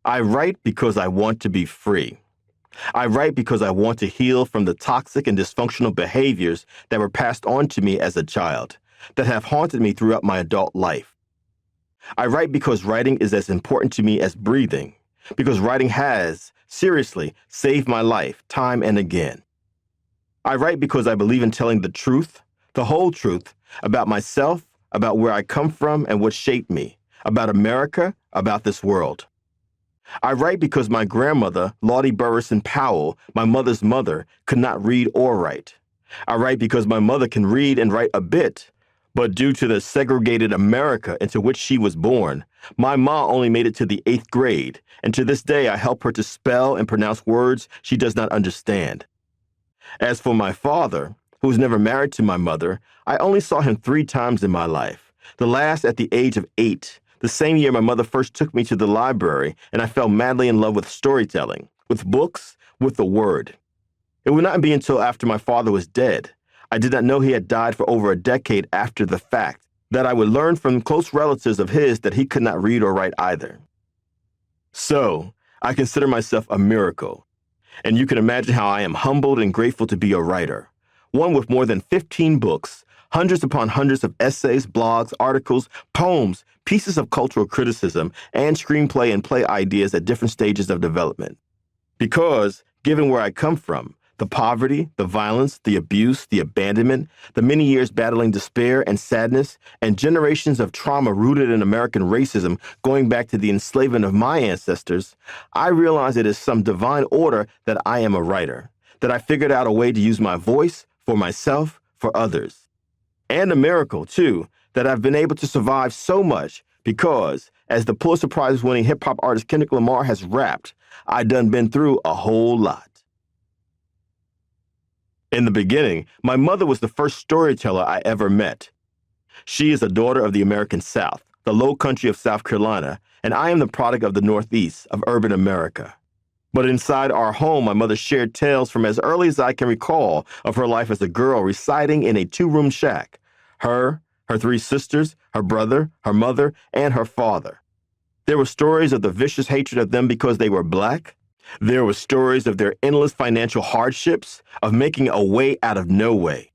I write because I want to be free. I write because I want to heal from the toxic and dysfunctional behaviors that were passed on to me as a child, that have haunted me throughout my adult life. I write because writing is as important to me as breathing, because writing has, seriously, saved my life time and again. I write because I believe in telling the truth, the whole truth, about myself, about where I come from and what shaped me, about America, about this world. I write because my grandmother, Lottie Burrison Powell, my mother's mother, could not read or write. I write because my mother can read and write a bit, but due to the segregated America into which she was born, my mom only made it to the 8th grade, and to this day I help her to spell and pronounce words she does not understand. As for my father, who was never married to my mother, I only saw him 3 times in my life, the last at the age of 8, the same year my mother first took me to the library, and I fell madly in love with storytelling, with books, with the word. It would not be until after my father was dead, I did not know he had died for over a decade after the fact, that I would learn from close relatives of his that he could not read or write either. So, I consider myself a miracle, and you can imagine how I am humbled and grateful to be a writer, one with more than 15 books, hundreds upon hundreds of essays, blogs, articles, poems, pieces of cultural criticism, and screenplay and play ideas at different stages of development. Because, given where I come from, the poverty, the violence, the abuse, the abandonment, the many years battling despair and sadness, and generations of trauma rooted in American racism going back to the enslavement of my ancestors, I realize it is some divine order that I am a writer, that I figured out a way to use my voice for myself, for others. And a miracle, too, that I've been able to survive so much because, as the Pulitzer Prize-winning hip-hop artist Kendrick Lamar has rapped, I done been through a whole lot. In the beginning, my mother was the first storyteller I ever met. She is a daughter of the American South, the low country of South Carolina, and I am the product of the Northeast, of urban America. But inside our home, my mother shared tales from as early as I can recall of her life as a girl residing in a 2-room shack. Her 3 sisters, her brother, her mother, and her father. There were stories of the vicious hatred of them because they were Black. There were stories of their endless financial hardships, of making a way out of no way.